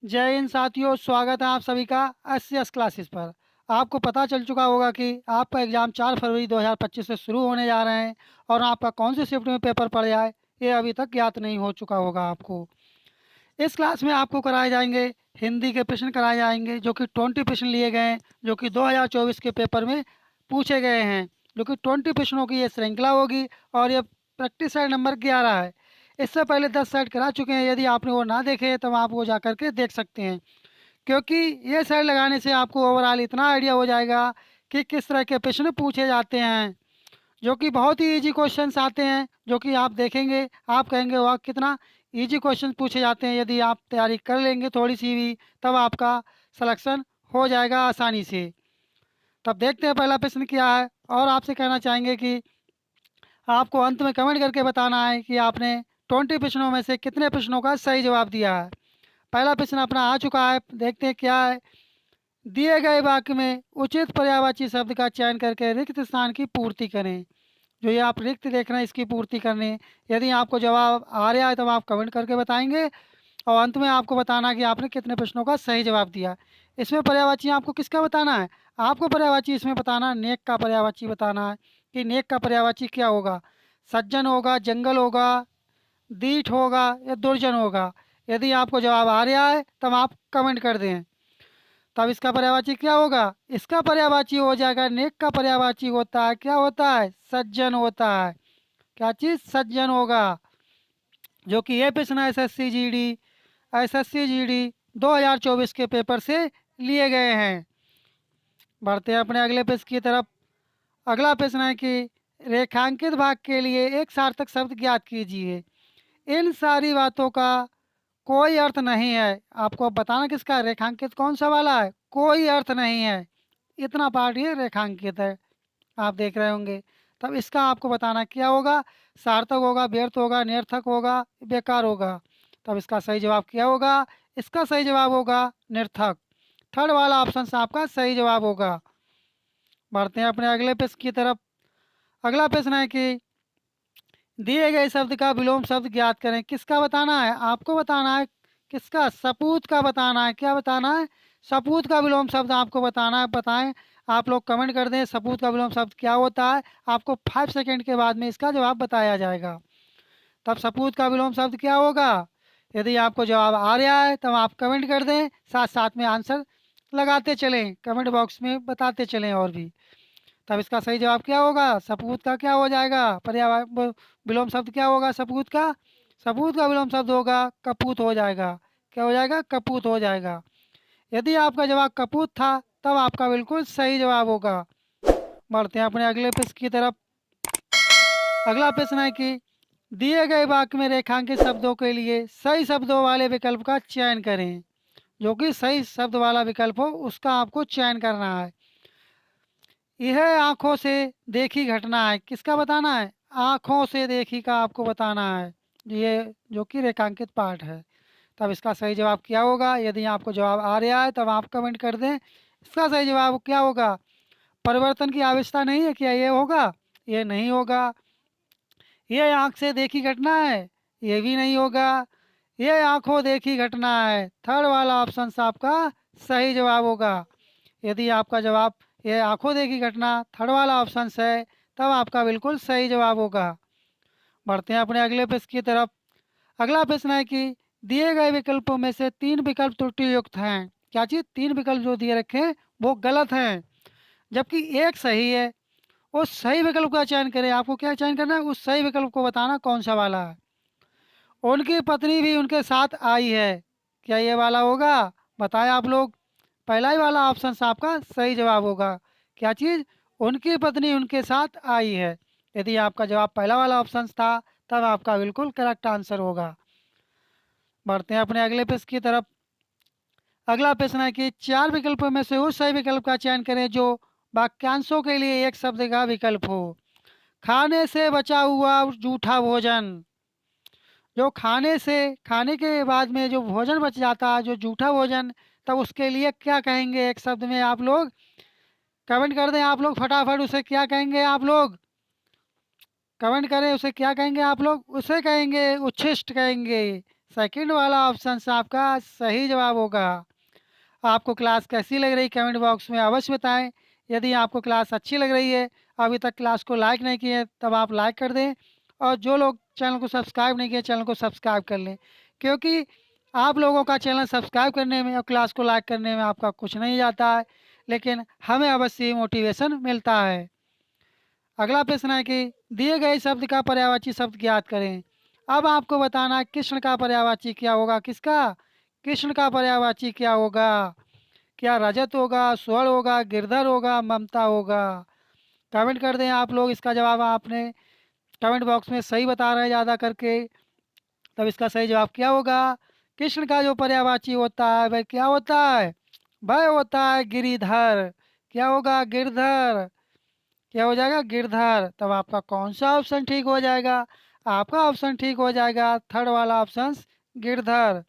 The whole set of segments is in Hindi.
जय हिंद साथियों, स्वागत है आप सभी का एस क्लासेस पर। आपको पता चल चुका होगा कि आपका एग्ज़ाम 4 फरवरी 2025 से शुरू होने जा रहे हैं और आपका कौन सी शिफ्ट में पेपर पड़ जाए ये अभी तक ज्ञात नहीं हो चुका होगा आपको। इस क्लास में आपको कराए जाएंगे हिंदी के प्रश्न कराए जाएंगे जो कि 20 प्रश्न लिए गए हैं, जो कि 2024 के पेपर में पूछे गए हैं, जो कि 20 प्रश्नों की ये श्रृंखला होगी और ये प्रैक्टिस सेट नंबर 11 है। इससे पहले 10 सेट करा चुके हैं, यदि आपने वो ना देखे तो आप वो जा करके देख सकते हैं, क्योंकि ये सेट लगाने से आपको ओवरऑल इतना आइडिया हो जाएगा कि किस तरह के प्रश्न पूछे जाते हैं, जो कि बहुत ही इजी क्वेश्चंस आते हैं, जो कि आप देखेंगे आप कहेंगे वाह कितना इजी क्वेश्चन पूछे जाते हैं। यदि आप तैयारी कर लेंगे थोड़ी सी भी तब आपका सिलेक्शन हो जाएगा आसानी से। तब देखते हैं पहला प्रश्न क्या है, और आपसे कहना चाहेंगे कि आपको अंत में कमेंट करके बताना है कि आपने 20 प्रश्नों में से कितने प्रश्नों का सही जवाब दिया है। पहला प्रश्न अपना आ चुका है, देखते हैं क्या है। दिए गए वाक्य में उचित पर्यायवाची शब्द का चयन करके रिक्त स्थान की पूर्ति करें। जो ये आप रिक्त देख रहे हैं इसकी पूर्ति करनी। यदि आपको जवाब आ रहा है तब आप कमेंट करके बताएंगे और अंत में आपको बताना कि आपने कितने प्रश्नों का सही जवाब दिया। इसमें पर्यायवाची आपको किसका बताना है? आपको पर्यायवाची इसमें बताना नेक का पर्यायवाची बताना है कि नेक का पर्यायवाची क्या होगा। सज्जन होगा, जंगल होगा, दीठ होगा या दुर्जन होगा। यदि आपको जवाब आ रहा है तब आप कमेंट कर दें। तब इसका पर्यायवाची क्या होगा? इसका पर्यायवाची हो जाएगा, नेक का पर्यायवाची होता है, क्या होता है? सज्जन होता है। क्या चीज़? सज्जन होगा। जो कि ये प्रश्न एसएससी जीडी 2024 के पेपर से लिए गए हैं। बढ़ते हैं अपने अगले प्रश्न की तरफ। अगला प्रश्न है कि रेखांकित भाग के लिए एक सार्थक शब्द ज्ञात कीजिए। इन सारी बातों का कोई अर्थ नहीं है। आपको अब बताना किसका है? रेखांकित कौन सा वाला है? कोई अर्थ नहीं है। इतना पार्ट ये रेखांकित है, आप देख रहे होंगे। तब इसका आपको बताना क्या होगा? सार्थक होगा, व्यर्थ होगा, निरर्थक होगा, बेकार होगा। तब इसका सही जवाब क्या होगा? इसका सही जवाब होगा निरर्थक। थर्ड वाला ऑप्शन से आपका सही जवाब होगा। बढ़ते हैं अपने अगले प्रश्न की तरफ। अगला प्रश्न है कि दिए गए शब्द का विलोम शब्द ज्ञात करें। किसका बताना है? आपको बताना है। किसका? सपूत का बताना है। क्या बताना है? सपूत का विलोम शब्द आपको बताना है। बताएं। आप लोग कमेंट कर दें सपूत का विलोम शब्द क्या होता है। आपको 5 सेकंड के बाद में इसका जवाब बताया जाएगा। तब सपूत का विलोम शब्द क्या होगा? यदि आपको जवाब आ रहा है तब आप कमेंट कर दें, साथ साथ में आंसर लगाते चलें, कमेंट बॉक्स में बताते चलें और भी। तब इसका सही जवाब क्या होगा? सपूत का क्या हो जाएगा? पर्यावाची विलोम शब्द क्या होगा सपूत का? सपूत का विलोम शब्द होगा कपूत हो जाएगा। क्या हो जाएगा? कपूत हो जाएगा। यदि आपका जवाब कपूत था तब आपका बिल्कुल सही जवाब होगा। बढ़ते हैं अपने अगले प्रश्न की तरफ। अगला प्रश्न है कि दिए गए वाक्य में रेखांकित शब्दों के लिए सही शब्दों वाले विकल्प का चयन करें। जो कि सही शब्द वाला विकल्प हो उसका आपको चयन करना है। यह आंखों से देखी घटना है। किसका बताना है? आंखों से देखी का आपको बताना है, ये जो कि रेखांकित पार्ट है। तब इसका सही जवाब क्या होगा? यदि आपको जवाब आ रहा है तब आप कमेंट कर दें। इसका सही जवाब क्या होगा? परिवर्तन की आवश्यकता नहीं है। क्या ये होगा? ये नहीं होगा। ये आंख से देखी घटना है, ये भी नहीं होगा। ये आंखों देखी घटना है। थर्ड वाला ऑप्शन आपका सही जवाब होगा। यदि आपका जवाब ये आंखों देखी घटना थर्ड वाला ऑप्शन है तब आपका बिल्कुल सही जवाब होगा। बढ़ते हैं अपने अगले प्रश्न की तरफ। अगला प्रश्न है कि दिए गए विकल्पों में से 3 विकल्प त्रुटि युक्त हैं। क्या चीज़? 3 विकल्प जो दिए रखे हैं वो गलत हैं, जबकि एक सही है। उस सही विकल्प का चयन करें। आपको क्या चयन करना है? उस सही विकल्प को बताना कौन सा वाला है। उनकी पत्नी भी उनके साथ आई है। क्या ये वाला होगा? बताएं आप लोग। पहला ही वाला ऑप्शन आपका सही जवाब होगा। क्या चीज़? उनकी पत्नी उनके साथ आई है। यदि आपका जवाब पहला वाला ऑप्शन था तब आपका बिल्कुल करेक्ट आंसर होगा। बढ़ते हैं अपने अगले प्रश्न की तरफ। अगला प्रश्न है कि 4 विकल्पों में से उस सही विकल्प का चयन करें जो वाक्यांशों के लिए एक शब्द का विकल्प हो। खाने से बचा हुआ जूठा भोजन। जो खाने के बाद में जो भोजन बच जाता है, जो जूठा भोजन, तब उसके लिए क्या कहेंगे एक शब्द में? आप लोग कमेंट कर दें। आप लोग फटाफट उसे क्या कहेंगे? आप लोग कमेंट करें, उसे क्या कहेंगे? आप लोग उसे कहेंगे उच्छिष्ट कहेंगे। सेकंड वाला ऑप्शन आपका सही जवाब होगा। आपको क्लास कैसी लग रही कमेंट बॉक्स में अवश्य बताएं। यदि आपको क्लास अच्छी लग रही है, अभी तक क्लास को लाइक नहीं किए, तब आप लाइक कर दें, और जो लोग चैनल को सब्सक्राइब नहीं किए, चैनल को सब्सक्राइब कर लें, क्योंकि आप लोगों का चैनल सब्सक्राइब करने में और क्लास को लाइक करने में आपका कुछ नहीं जाता है, लेकिन हमें अवश्य ही मोटिवेशन मिलता है। अगला प्रश्न है कि दिए गए शब्द का पर्यायवाची शब्द ज्ञात करें। अब आपको बताना है कृष्ण का पर्यायवाची क्या होगा। किसका? कृष्ण का पर्यायवाची क्या होगा? क्या रजत होगा, स्वर्ण होगा, गिरधर होगा, ममता होगा? कमेंट कर दें आप लोग। इसका जवाब आपने कमेंट बॉक्स में सही बता रहे हैं ज़्यादा करके, तब इसका सही जवाब क्या होगा? कृष्ण का जो पर्यायवाची होता है वह क्या होता है? वह होता है गिरिधर। क्या होगा? गिरधर। क्या हो जाएगा? गिरधर। तब आपका कौन सा ऑप्शन ठीक हो जाएगा? आपका ऑप्शन ठीक हो जाएगा थर्ड वाला ऑप्शन, गिरधर।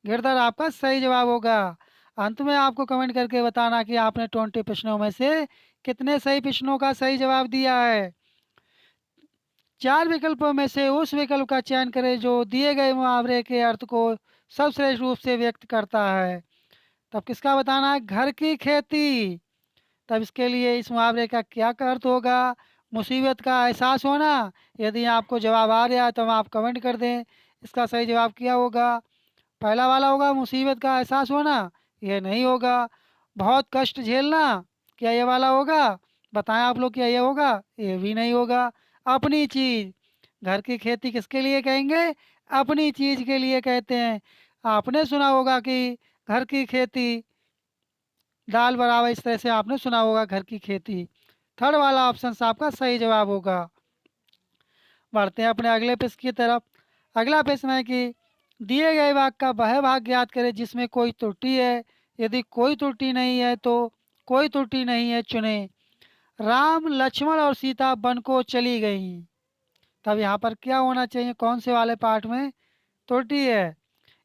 गिरधर आपका सही जवाब होगा। अंत में आपको कमेंट करके बताना कि आपने 20 प्रश्नों में से कितने सही प्रश्नों का सही जवाब दिया है। 4 विकल्पों में से उस विकल्प का चयन करें जो दिए गए मुहावरे के अर्थ को सर्वश्रेष्ठ रूप से व्यक्त करता है। तब किसका बताना है? घर की खेती। तब इसके लिए इस मुहावरे का क्या अर्थ होगा? मुसीबत का एहसास होना। यदि आपको जवाब आ रहा है तो आप कमेंट कर दें। इसका सही जवाब क्या होगा? पहला वाला होगा मुसीबत का एहसास होना, ये नहीं होगा। बहुत कष्ट झेलना, क्या ये वाला होगा? बताएं आप लोग, क्या ये होगा? ये भी नहीं होगा। अपनी चीज़। घर की खेती किसके लिए कहेंगे? अपनी चीज़ के लिए कहते हैं। आपने सुना होगा कि घर की खेती दाल बराबर, इस तरह से आपने सुना होगा घर की खेती। थर्ड वाला ऑप्शन आपका सही जवाब होगा। बढ़ते हैं अपने अगले प्रश्न की तरफ। अगला प्रश्न है कि दिए गए वाक्य का वह भाग ज्ञात करें जिसमें कोई त्रुटि है। यदि कोई त्रुटि नहीं है तो कोई त्रुटि नहीं है चुने। राम लक्ष्मण और सीता वन को चली गई। तब यहाँ पर क्या होना चाहिए? कौन से वाले पार्ट में त्रुटि है?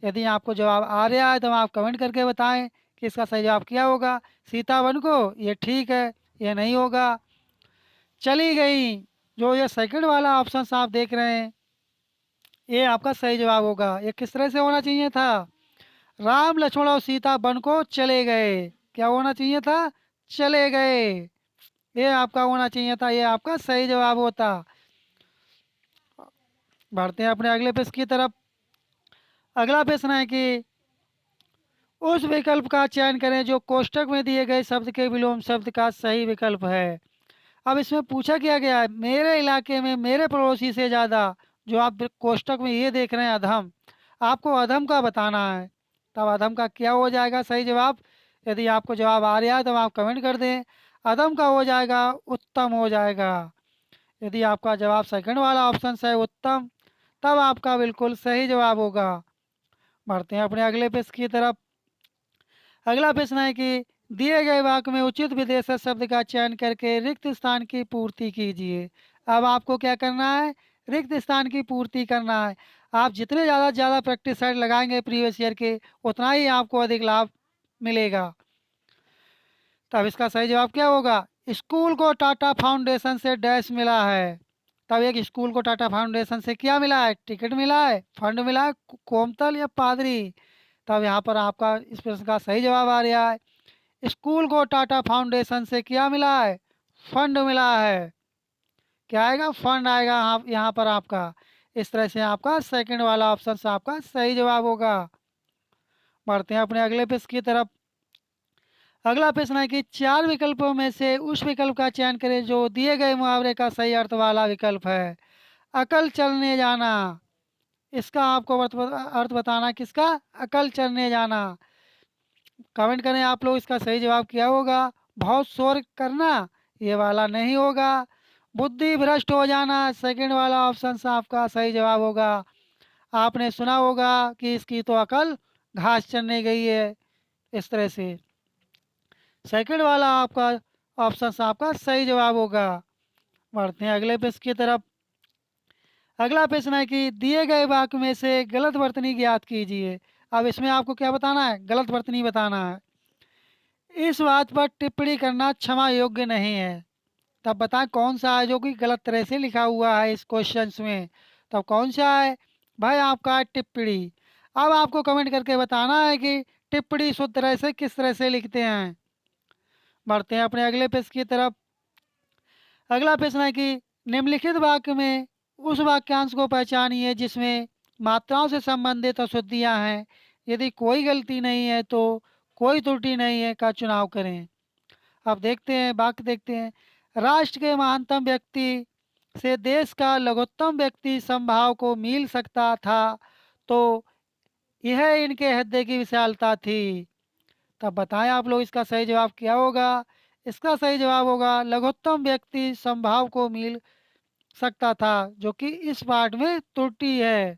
यदि आपको जवाब आ रहा है तो आप कमेंट करके बताएं कि इसका सही जवाब क्या होगा। सीता वन को, ये ठीक है, ये नहीं होगा। चली गई, जो ये सेकंड वाला ऑप्शन आप देख रहे हैं, ये आपका सही जवाब होगा। ये किस तरह से होना चाहिए था? राम लक्ष्मण और सीता वन को चले गए। क्या होना चाहिए था? चले गए। ये आपका होना चाहिए था, ये आपका सही जवाब होता। बढ़ते हैं अपने अगले प्रश्न की तरफ। अगला प्रश्न है कि उस विकल्प का चयन करें जो कोष्ठक में दिए गए शब्द के विलोम शब्द का सही विकल्प है। अब इसमें पूछा क्या गया है? मेरे इलाके में मेरे पड़ोसी से ज़्यादा, जो आप कोष्ठक में ये देख रहे हैं अधम, आपको अधम का बताना है। तब अधम का क्या हो जाएगा सही जवाब? यदि आपको जवाब आ रहा है तो आप कमेंट कर दें। अधम का हो जाएगा उत्तम हो जाएगा। यदि आपका जवाब सेकंड वाला ऑप्शन है उत्तम, तब आपका बिल्कुल सही जवाब होगा। बढ़ते हैं अपने अगले प्रश्न की तरफ। अगला प्रश्न है कि दिए गए वाक्य में उचित विशेषण शब्द का चयन करके रिक्त स्थान की पूर्ति कीजिए। अब आपको क्या करना है? रिक्त स्थान की पूर्ति करना है। आप जितने ज़्यादा से ज़्यादा प्रैक्टिस सेट लगाएंगे प्रीवियस ईयर के, उतना ही आपको अधिक लाभ मिलेगा। तब इसका सही जवाब क्या होगा? स्कूल को टाटा फाउंडेशन से डैश मिला है। तब एक स्कूल को टाटा फाउंडेशन से क्या मिला है? टिकट मिला है, फंड मिला है, कोमतल या पादरी? तब यहाँ पर आपका इस प्रश्न का सही जवाब आ रहा है। स्कूल को टाटा फाउंडेशन से क्या मिला है? फंड मिला है। क्या आएगा? फंड आएगा यहाँ पर आपका। इस तरह से आपका सेकंड वाला ऑप्शन आपका सही जवाब होगा। बढ़ते हैं अपने अगले प्रश्न की तरफ। अगला प्रश्न है कि 4 विकल्पों में से उस विकल्प का चयन करें जो दिए गए मुहावरे का सही अर्थ वाला विकल्प है। अकल चलने जाना, इसका आपको अर्थ बताना। किसका? अकल चलने जाना। कमेंट करें आप लोग, इसका सही जवाब क्या होगा? बहुत शोर करना, ये वाला नहीं होगा। बुद्धि भ्रष्ट हो जाना, सेकंड वाला ऑप्शन आपका सही जवाब होगा। आपने सुना होगा कि इसकी तो अकल घास चरने गई है, इस तरह से। सेकंड वाला आपका ऑप्शन आपका सही जवाब होगा। बढ़ते हैं अगले प्रश्न की तरफ। अगला प्रश्न है कि दिए गए वाक्य में से गलत वर्तनी ज्ञात कीजिए। अब इसमें आपको क्या बताना है? गलत वर्तनी बताना है। इस बात पर टिप्पणी करना क्षमा योग्य नहीं है। तब बताएं कौन सा है जो कि गलत तरह से लिखा हुआ है इस क्वेश्चंस में। तब कौन सा है? भाई आपका टिप्पणी। अब आपको कमेंट करके बताना है कि टिप्पणी शुद्ध तरह से किस तरह से लिखते हैं। बढ़ते हैं अपने अगले पेज की तरफ। अगला प्रश्न है कि निम्नलिखित वाक्य में उस वाक्यांश को पहचानिए जिसमें मात्राओं से संबंधित अशुद्धियां हैं। यदि कोई गलती नहीं है तो कोई त्रुटि नहीं है का चुनाव करें। अब देखते हैं, वाक्य देखते हैं। राष्ट्र के महानतम व्यक्ति से देश का लघुत्तम व्यक्ति समभाव को मिल सकता था, तो यह इनके हृदय की विशालता थी। तब बताएं आप लोग इसका सही जवाब क्या होगा। इसका सही जवाब होगा लघुत्तम व्यक्ति समभाव को मिल सकता था, जो कि इस पार्ट में त्रुटि है।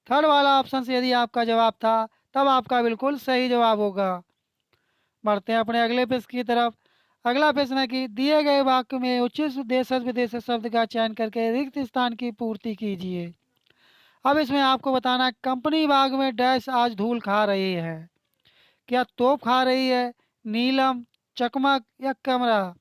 थर्ड वाला ऑप्शन से यदि आपका जवाब था तब आपका बिल्कुल सही जवाब होगा। बढ़ते हैं अपने अगले प्रश्न की तरफ। अगला प्रश्न है कि दिए गए वाक्य में उचित देश विदेश शब्द का चयन करके रिक्त स्थान की पूर्ति कीजिए। अब इसमें आपको बताना है कंपनी बाग में डैश आज धूल खा रही है। क्या तोप खा रही है, नीलम, चकमक या कमरा।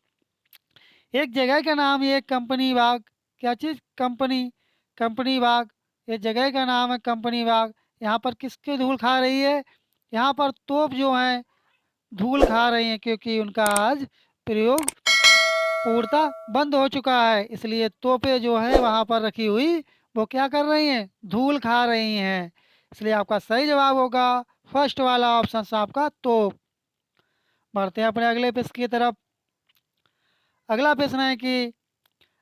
एक जगह का नाम ये कंपनी बाग, क्या चीज़ कंपनी, कंपनी बाग, ये जगह का नाम है कंपनी बाग। यहाँ पर किसकी धूल खा रही है, यहाँ पर तोप जो है धूल खा रही हैं, क्योंकि उनका आज प्रयोग पूर्णतः बंद हो चुका है, इसलिए तोपें जो है वहाँ पर रखी हुई वो क्या कर रही हैं, धूल खा रही हैं। इसलिए आपका सही जवाब होगा फर्स्ट वाला ऑप्शन आपका तोप। बढ़ते हैं अपने अगले प्रश्न की तरफ। अगला प्रश्न है कि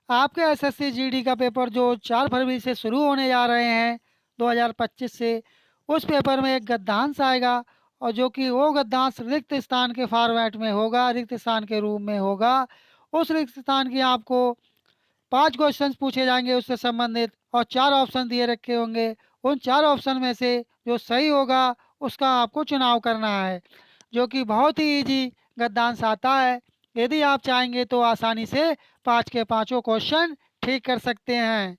आपके एसएससी जीडी का पेपर जो 4 फरवरी से शुरू होने जा रहे हैं 2025 से, उस पेपर में एक गद्यांश आएगा और जो कि वो गद्यांश रिक्त स्थान के फॉर्मेट में होगा, रिक्त स्थान के रूप में होगा। उस रिक्त स्थान की आपको 5 क्वेश्चन पूछे जाएंगे उससे संबंधित और 4 ऑप्शन दिए रखे होंगे। उन 4 ऑप्शन में से जो सही होगा उसका आपको चुनाव करना है, जो कि बहुत ही ईजी गद्यांश आता है। यदि आप चाहेंगे तो आसानी से 5 के पाँचों क्वेश्चन ठीक कर सकते हैं।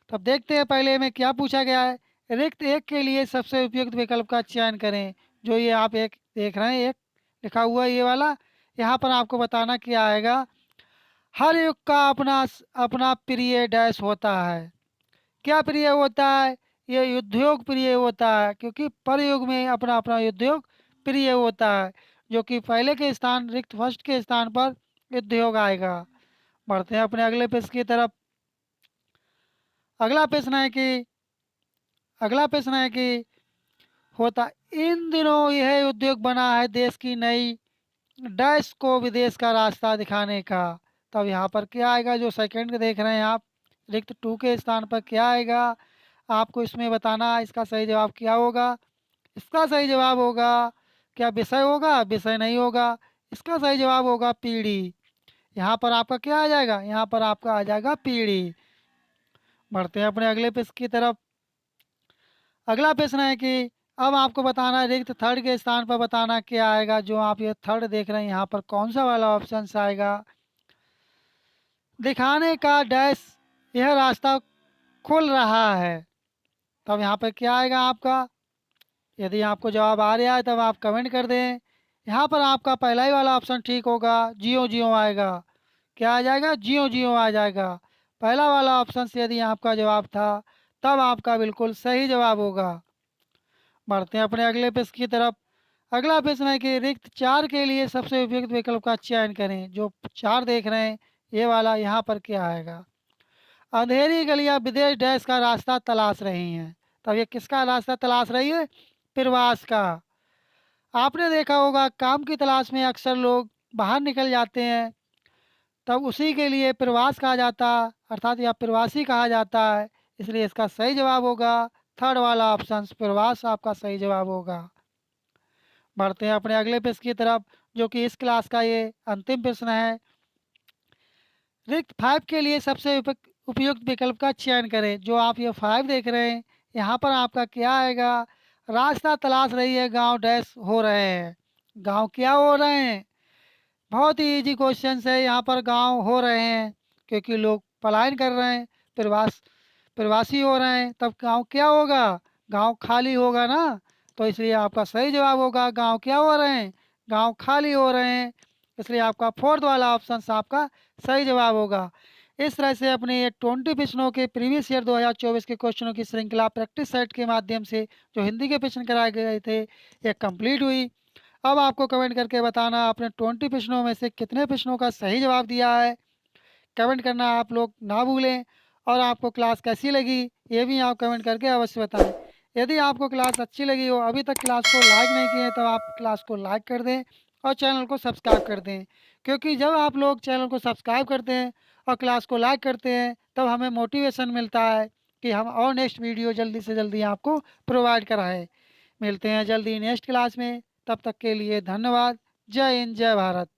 तब देखते हैं पहले में क्या पूछा गया है। रिक्त एक के लिए सबसे उपयुक्त विकल्प का चयन करें। जो ये आप एक देख रहे हैं, एक लिखा हुआ है ये वाला, यहाँ पर आपको बताना क्या आएगा। हर युग का अपना अपना प्रिय डैश होता है। क्या प्रिय होता है, ये युद्धयोग प्रिय होता है, क्योंकि पर युग में अपना अपना युद्धयोग प्रिय होता है, जो कि पहले के स्थान रिक्त फर्स्ट के स्थान पर युद्धयोग आएगा। बढ़ते हैं अपने अगले प्रश्न की तरफ। अगला प्रश्न है कि अगला प्रश्न है कि होता इन दिनों यह उद्योग बना है देश की नई डैश को विदेश का रास्ता दिखाने का। तब यहाँ पर क्या आएगा, जो सेकंड देख रहे हैं आप रिक्त 2 के स्थान पर क्या आएगा, आपको इसमें बताना इसका सही जवाब क्या होगा। इसका सही जवाब होगा, क्या विषय होगा, विषय नहीं होगा। इसका सही जवाब होगा पीढ़ी। यहाँ पर आपका क्या आ जाएगा, यहाँ पर आपका आ जाएगा पीढ़ी। बढ़ते हैं अपने अगले प्रश्न की तरफ। अगला प्रश्न है कि अब आपको बताना है रिक्त थर्ड के स्थान पर बताना क्या आएगा। जो आप ये थर्ड देख रहे हैं यहाँ पर कौन सा वाला ऑप्शन आएगा, दिखाने का डैश यह रास्ता खुल रहा है। तब यहाँ पर क्या आएगा आपका। यदि आपको जवाब आ रहा है तब आप कमेंट कर दें। यहाँ पर आपका पहला ही वाला ऑप्शन ठीक होगा, जियो जियो आएगा। क्या आ जाएगा, जियो जियो आ जाएगा। पहला वाला ऑप्शन से यदि आपका जवाब था तब आपका बिल्कुल सही जवाब होगा। बढ़ते हैं अपने अगले प्रश्न की तरफ। अगला प्रश्न है कि रिक्त 4 के लिए सबसे उपयुक्त विकल्प का चयन करें। जो 4 देख रहे हैं ये वाला, यहाँ पर क्या आएगा। अंधेरी गलियां विदेश डैश का रास्ता तलाश रही हैं। तब ये किसका रास्ता तलाश रही है, प्रवास का। आपने देखा होगा काम की तलाश में अक्सर लोग बाहर निकल जाते हैं, तब उसी के लिए प्रवास कहा जाता है, अर्थात यह प्रवासी कहा जाता है। इसलिए इसका सही जवाब होगा थर्ड वाला ऑप्शन, प्रवास आपका सही जवाब होगा। बढ़ते हैं अपने अगले प्रश्न की तरफ, जो कि इस क्लास का ये अंतिम प्रश्न है। रिक्त 5 के लिए सबसे उपयुक्त विकल्प का चयन करें। जो आप ये 5 देख रहे हैं यहाँ पर आपका क्या आएगा, रास्ता तलाश रही है गांव डैश हो रहे हैं। गांव क्या हो रहे हैं, बहुत ही इजी क्वेश्चन है। यहाँ पर गांव हो रहे हैं क्योंकि लोग पलायन कर रहे हैं, प्रवास प्रवासी हो रहे हैं। तब गांव क्या होगा, गांव खाली होगा ना। तो इसलिए आपका सही जवाब होगा गांव क्या हो रहे हैं, गांव खाली हो रहे हैं। इसलिए आपका फोर्थ वाला ऑप्शन आपका सही जवाब होगा। इस तरह से अपने ये 20 प्रश्नों के प्रीवियस ईयर 2024 के क्वेश्चनों की श्रृंखला प्रैक्टिस सेट के माध्यम से जो हिंदी के प्रश्न कराए गए थे, ये कंप्लीट हुई। अब आपको कमेंट करके बताना आपने 20 प्रश्नों में से कितने प्रश्नों का सही जवाब दिया है। कमेंट करना आप लोग ना भूलें। और आपको क्लास कैसी लगी, ये भी आप कमेंट करके अवश्य बताएं। यदि आपको क्लास अच्छी लगी हो, अभी तक क्लास को लाइक नहीं किए, तो आप क्लास को लाइक कर दें और चैनल को सब्सक्राइब कर दें। क्योंकि जब आप लोग चैनल को सब्सक्राइब करते हैं और क्लास को लाइक करते हैं, तब हमें मोटिवेशन मिलता है कि हम और नेक्स्ट वीडियो जल्दी से जल्दी आपको प्रोवाइड कराएं। मिलते हैं जल्दी नेक्स्ट क्लास में, तब तक के लिए धन्यवाद। जय हिंद, जय भारत।